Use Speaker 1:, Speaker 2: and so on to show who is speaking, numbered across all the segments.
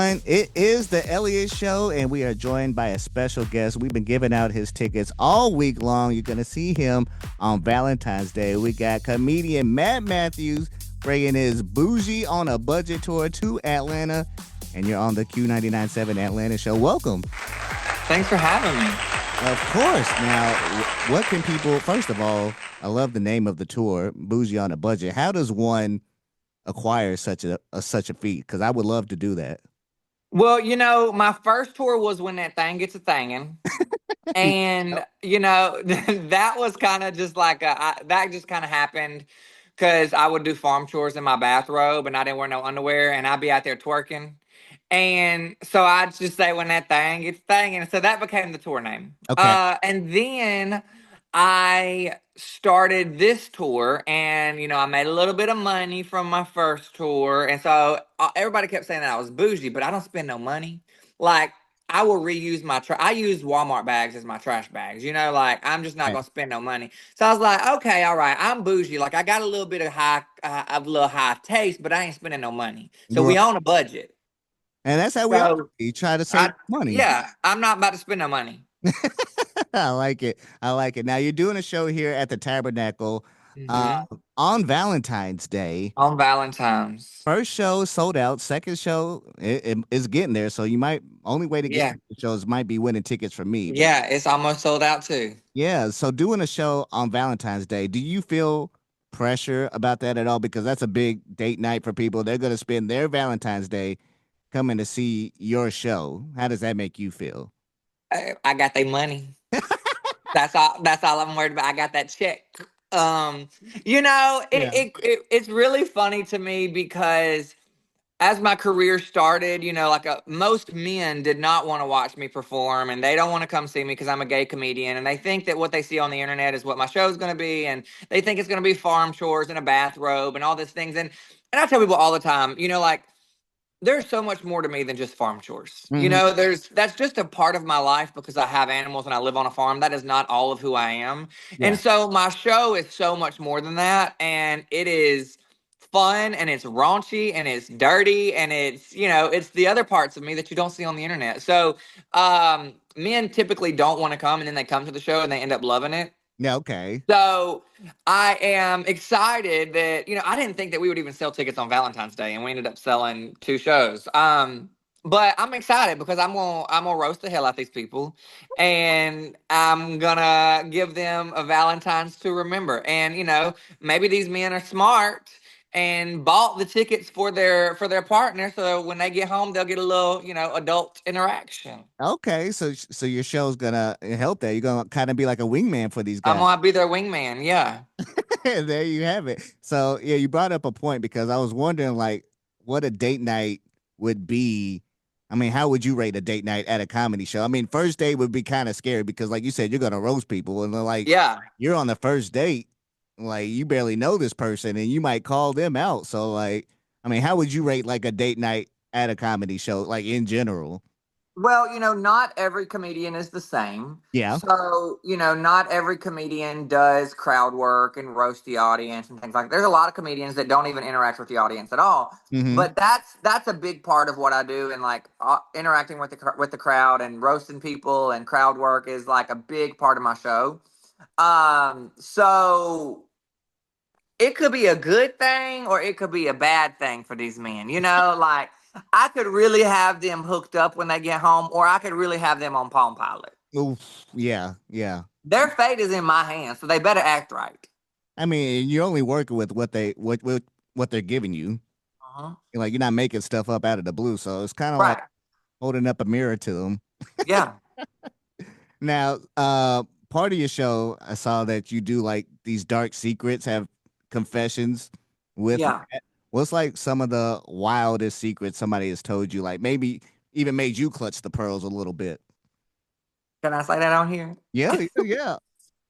Speaker 1: It is the Eliott Show, and we are joined by a special guest. We've been giving out his tickets all week long. You're going to see him on Valentine's Day. We got comedian Matt Mathews bringing his Boujee on a Budget tour to Atlanta, and you're on the Q99.7 Atlanta show. Welcome.
Speaker 2: Thanks for having me.
Speaker 1: Of course. Now, what can people, first of all, I love the name of the tour, Boujee on a Budget. How does one acquire such a feat? Because I would love to do that.
Speaker 2: Well, my first tour was when that thing gets a thingin'. And, that was kind of just like, that just kind of happened because I would do farm chores in my bathrobe and I didn't wear no underwear and I'd be out there twerking. And so I'd just say when that thing gets thingin'. So that became the tour name.
Speaker 1: Okay.
Speaker 2: And then I started this tour and, I made a little bit of money from my first tour. And so everybody kept saying that I was bougie, but I don't spend no money. Like, I will reuse I use Walmart bags as my trash bags, like I'm just not
Speaker 1: Right.
Speaker 2: going to spend no money. So I was like, okay, all right, I'm bougie. Like I got a little bit of a little high taste, but I ain't spending no money. So
Speaker 1: Right.
Speaker 2: we on a budget.
Speaker 1: And that's how we all
Speaker 2: So
Speaker 1: you try to save money.
Speaker 2: yeah, I'm not about to spend no money.
Speaker 1: I like it. I like it. Now you're doing a show here at the Tabernacle uh,
Speaker 2: Hmm.
Speaker 1: on Valentine's Day.
Speaker 2: On Valentine's.
Speaker 1: First show sold out. Second show is getting there. So you might only way to get
Speaker 2: Yeah.
Speaker 1: second shows might be winning tickets from me. But
Speaker 2: Yeah, it's almost sold out too.
Speaker 1: yeah, so doing a show on Valentine's Day, do you feel pressure about that at all? Because that's a big date night for people. They're going to spend their Valentine's Day coming to see your show. How does that make you feel?
Speaker 2: I got their money. That's all I'm worried about. I got that check.
Speaker 1: Yeah.
Speaker 2: It's really funny to me because as my career started, most men did not want to watch me perform and they don't want to come see me because I'm a gay comedian. And they think that what they see on the internet is what my show's going to be. And they think it's going to be farm chores and a bathrobe and all these things. And I tell people all the time, like, there's so much more to me than just farm chores.
Speaker 1: Hmm.
Speaker 2: That's just a part of my life because I have animals and I live on a farm. That is not all of who I am. And
Speaker 1: Yeah.
Speaker 2: so my show is so much more than that. And it is fun and it's raunchy and it's dirty and it's the other parts of me that you don't see on the internet. So men typically don't want to come and then they come to the show and they end up loving it.
Speaker 1: Yeah. Okay.
Speaker 2: So I am excited that, I didn't think that we would even sell tickets on Valentine's Day and we ended up selling two shows. But I'm excited because I'm gonna roast the hell out these people and I'm gonna give them a Valentine's to remember. And maybe these men are smart and bought the tickets for their partner so when they get home they'll get a little, adult interaction.
Speaker 1: Okay. So your show's gonna help that. You're gonna kind of be like a wingman for these
Speaker 2: I'm
Speaker 1: guys.
Speaker 2: gonna be their wingman, yeah.
Speaker 1: There you have it. So yeah, you brought up a point because I was wondering like what a date night would be. I mean, how would you rate a date night at a comedy show? I mean, first date would be kind of scary because, like you said, you're gonna roast people, and they're like
Speaker 2: Yeah.
Speaker 1: you're on the first date, like you barely know this person, and you might call them out. So, like, I mean, how would you rate like a date night at a comedy show, like in general?
Speaker 2: Well, not every comedian is the same.
Speaker 1: Yeah.
Speaker 2: So, not every comedian does crowd work and roast the audience and things like that. There's a lot of comedians that don't even interact with the audience at all.
Speaker 1: Mm-hmm.
Speaker 2: But that's a big part of what I do, and like interacting with the crowd and roasting people and crowd work is like a big part of my show. So it could be a good thing or it could be a bad thing for these men. Like I could really have them hooked up when they get home, or I could really have them on Palm Pilot.
Speaker 1: Oof. Yeah. Yeah.
Speaker 2: Their fate is in my hands, so they better act right.
Speaker 1: I mean, you're only working with what they're giving you.
Speaker 2: Uh-huh.
Speaker 1: Like you're not making stuff up out of the blue. So it's kind of like
Speaker 2: Right.
Speaker 1: holding up a mirror to them.
Speaker 2: Yeah.
Speaker 1: Now, part of your show, I saw that you do like these dark secrets, have confessions with
Speaker 2: Yeah.
Speaker 1: Matt. What's like some of the wildest secrets somebody has told you, like maybe even made you clutch the pearls a little bit?
Speaker 2: Can I say that on here?
Speaker 1: Yeah, yeah,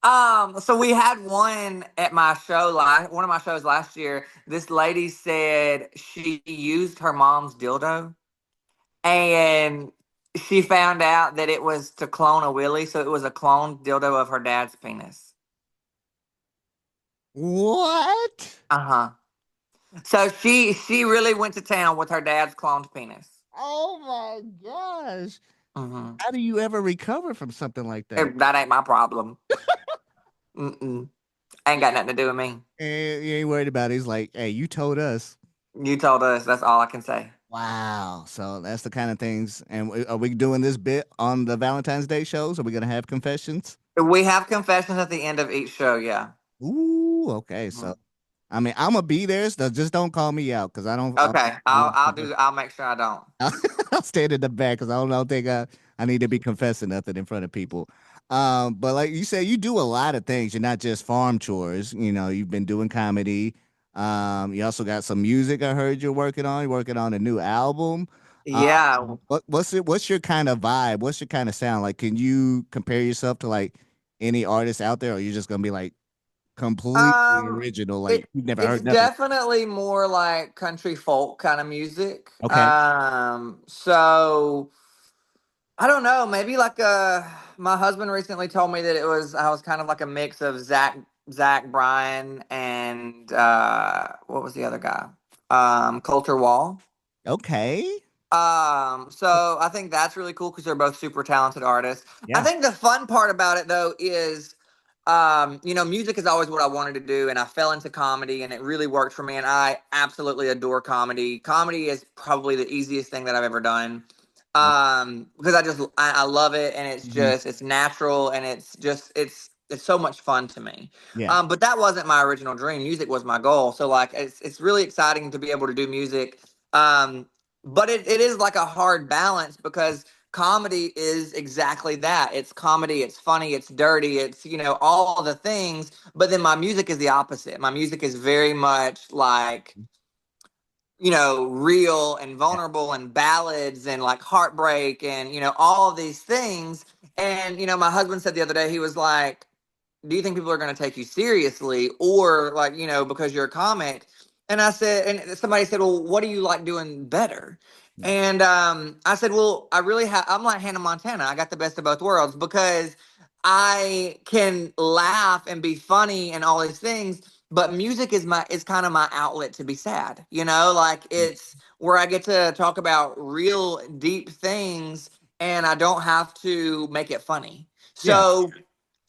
Speaker 1: yeah.
Speaker 2: So we had one at my show one of my shows last year. This lady said she used her mom's dildo and she found out that it was to clone a willy, so it was a cloned dildo of her dad's penis.
Speaker 1: What?
Speaker 2: Uh-huh. So she really went to town with her dad's cloned penis.
Speaker 1: Oh my gosh.
Speaker 2: Hmm.
Speaker 1: How do you ever recover from something like that?
Speaker 2: That ain't my problem. Mm-mm. Ain't got nothing to do with me.
Speaker 1: And you ain't worried about it. He's like, hey, you told us.
Speaker 2: You told us. That's all I can say.
Speaker 1: Wow. So that's the kind of things. And are we doing this bit on the Valentine's Day shows? Are we going to have confessions?
Speaker 2: We have confessions at the end of each show. Yeah.
Speaker 1: Ooh, okay. So,
Speaker 2: Mhm.
Speaker 1: I mean, I'm going to be there. So just don't call me out because I don't.
Speaker 2: Okay.
Speaker 1: I
Speaker 2: I'll
Speaker 1: don't
Speaker 2: I'll do. I'll make sure I don't.
Speaker 1: I'll stand in the back because I don't think I need to be confessing nothing in front of people. But like you said, you do a lot of things. You're not just farm chores. You know, you've been doing comedy. You also got some music. I heard you're working on. You're working on a new album. Uh,
Speaker 2: Yeah.
Speaker 1: what's it? What's your kind of vibe? What's your kind of sound? Like, can you compare yourself to like any artist out there, or you're just gonna be like completely
Speaker 2: Um.
Speaker 1: original? Like
Speaker 2: It
Speaker 1: you've never
Speaker 2: it's
Speaker 1: heard nothing.
Speaker 2: definitely more like country folk kind of music.
Speaker 1: Okay.
Speaker 2: So I don't know. Maybe like my husband recently told me that I was kind of like a mix of Zach Bryan and what was the other guy? Coulter Wall.
Speaker 1: Okay.
Speaker 2: So I think that's really cool because they're both super talented artists. I
Speaker 1: Yeah.
Speaker 2: think the fun part about it though is, music is always what I wanted to do, and I fell into comedy, and it really worked for me. And I absolutely adore comedy. Comedy is probably the easiest thing that I've ever done, because I love it, and
Speaker 1: Mhm.
Speaker 2: it's natural, and it's so much fun to me.
Speaker 1: Yeah.
Speaker 2: But that wasn't my original dream. Music was my goal. So like it's really exciting to be able to do music. Um, but it is like a hard balance because comedy is exactly that. It's comedy, it's funny, it's dirty, it's, all the things. But then my music is the opposite. My music is very much like, real and
Speaker 1: Yeah.
Speaker 2: vulnerable and ballads and like heartbreak and, all of these things. And, my husband said the other day, he was like, do you think people are going to take you seriously or like, because you're a comic? And I said, and somebody said, well, what do you like doing better?
Speaker 1: Yeah.
Speaker 2: And I said, well, I'm like Hannah Montana. I got the best of both worlds because I can laugh and be funny and all these things, but music is kind of my outlet to be sad. Like it's where I get to talk about real deep things and I don't have to make it funny.
Speaker 1: Yeah.
Speaker 2: So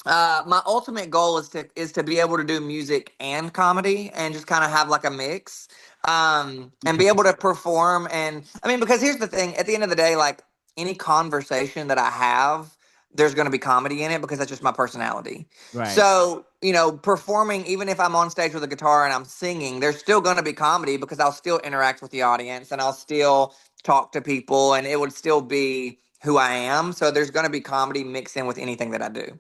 Speaker 2: my ultimate goal is to be able to do music and comedy and just kind of have like a mix, and be able to perform. And I mean, because here's the thing: at the end of the day, like any conversation that I have, there's going to be comedy in it because that's just my personality.
Speaker 1: Right.
Speaker 2: So performing, even if I'm on stage with a guitar and I'm singing, there's still going to be comedy because I'll still interact with the audience and I'll still talk to people, and it would still be who I am. So there's going to be comedy mixed in with anything that I do.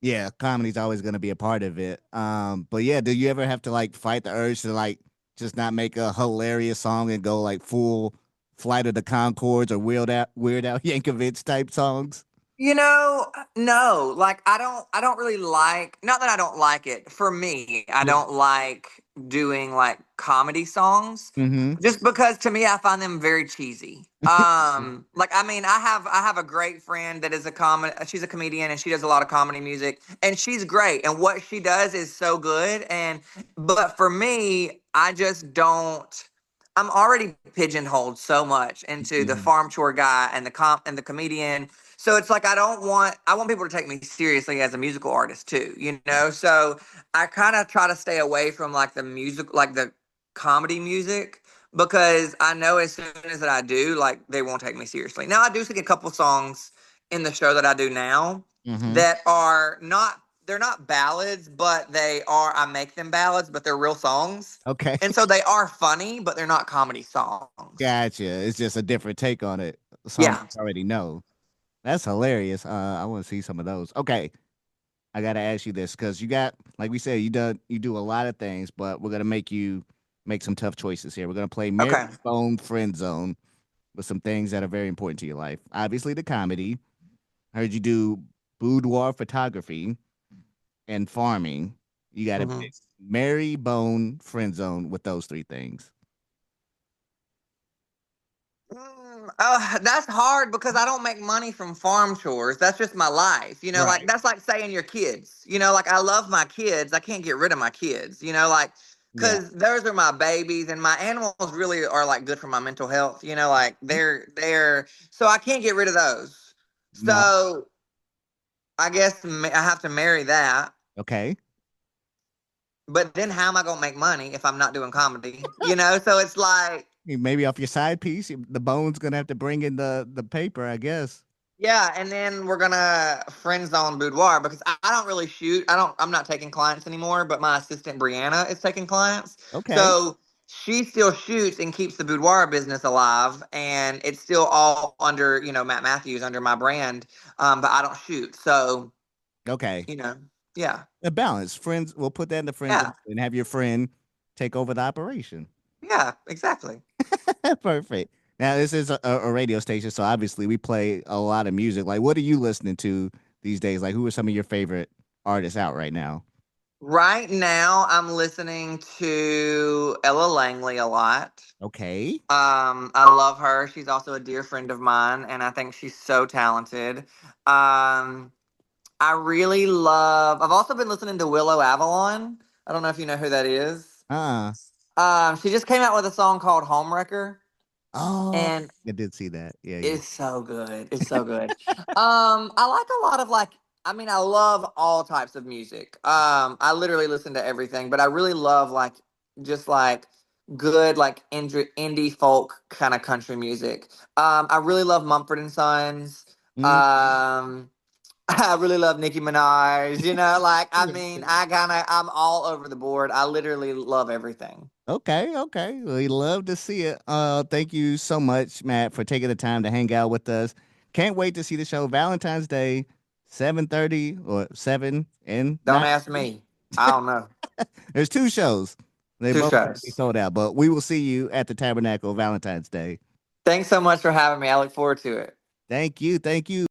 Speaker 1: Yeah, comedy's always gonna be a part of it. But yeah, do you ever have to like fight the urge to like just not make a hilarious song and go like full Flight of the Concords or Weird Al Yankovic type songs?
Speaker 2: No, like I don't really like, not that I don't like it. For me, I
Speaker 1: Yeah.
Speaker 2: don't like doing like comedy songs
Speaker 1: Mm-hmm.
Speaker 2: just because to me I find them very cheesy. Like I mean, I have a great friend that is she's a comedian and she does a lot of comedy music and she's great and what she does is so good but for me, I just don't. I'm already pigeonholed so much into the
Speaker 1: Mhm.
Speaker 2: farm chore guy and the comedian, so it's like I want people to take me seriously as a musical artist too, So I kind of try to stay away from like the music, like the comedy music, because I know as soon as that I do, like they won't take me seriously. Now I do sing a couple songs in the show that I do now
Speaker 1: Mm-hmm.
Speaker 2: that are not they're not ballads, but I make them ballads, but they're real songs.
Speaker 1: Okay.
Speaker 2: And so they are funny, but they're not comedy songs.
Speaker 1: Gotcha. It's just a different take on it. A song
Speaker 2: Yeah.
Speaker 1: you already know. That's hilarious. I want to see some of those. Okay. I gotta ask you this because you got, like we said, you do a lot of things, but we're gonna make you make some tough choices here. We're gonna play Mary
Speaker 2: Okay.
Speaker 1: Bone Friend Zone with some things that are very important to your life. Obviously, the comedy. I heard you do boudoir photography and farming. You got to
Speaker 2: Mhm.
Speaker 1: pick Mary Bone Friend Zone with those three things.
Speaker 2: That's hard because I don't make money from farm chores. That's just my life. Like
Speaker 1: Right.
Speaker 2: that's like saying your kids. Like I love my kids. I can't get rid of my kids. Like
Speaker 1: Yeah.
Speaker 2: because those are my babies, and my animals really are like good for my mental health. You know, like they're so I can't get rid of those.
Speaker 1: No.
Speaker 2: So I guess I have to marry that.
Speaker 1: Okay.
Speaker 2: But then how am I gonna make money if I'm not doing comedy? You know, so it's like,
Speaker 1: Maybe off your side piece, the bone's gonna have to bring in the paper, I guess.
Speaker 2: yeah, and then we're gonna friend zone boudoir because I don't really shoot. I'm not taking clients anymore, but my assistant Brianna is taking clients.
Speaker 1: Okay.
Speaker 2: So she still shoots and keeps the boudoir business alive, and it's still all under, Matt Mathews under my brand. But I don't shoot. So,
Speaker 1: Okay.
Speaker 2: you know, yeah.
Speaker 1: A balance. Friends, we'll put that in the friend zone
Speaker 2: Yeah.
Speaker 1: and have your friend take over the operation.
Speaker 2: Yeah, exactly.
Speaker 1: Perfect. Now, this is a radio station, so obviously we play a lot of music. Like, what are you listening to these days? Like, who are some of your favorite artists out right now?
Speaker 2: Right now I'm listening to Ella Langley a lot.
Speaker 1: Okay.
Speaker 2: I love her. She's also a dear friend of mine, and I think she's so talented. I really love. I've also been listening to Willow Avalon. I don't know if you know who that is.
Speaker 1: Uh,
Speaker 2: She just came out with a song called Homewrecker,
Speaker 1: oh,
Speaker 2: and
Speaker 1: I did see that. Yeah, yeah.
Speaker 2: it's so good. It's so good. I like a lot of like. I mean, I love all types of music. I literally listen to everything, but I really love like just like good like indie folk kind of country music. I really love Mumford and Sons.
Speaker 1: Mm,
Speaker 2: Um, I really love Nicki Minaj. Like I
Speaker 1: yeah,
Speaker 2: mean,
Speaker 1: yeah.
Speaker 2: I'm all over the board. I literally love everything.
Speaker 1: Okay, okay. We love to see it. Thank you so much, Matt, for taking the time to hang out with us. Can't wait to see the show Valentine's Day, 7:30 or 7 and
Speaker 2: Don't
Speaker 1: 9.
Speaker 2: ask me. I don't know.
Speaker 1: There's two shows. They
Speaker 2: Two
Speaker 1: both going to be
Speaker 2: shows.
Speaker 1: sold out, but we will see you at the Tabernacle Valentine's Day.
Speaker 2: Thanks so much for having me. I look forward to it.
Speaker 1: Thank you. Thank you.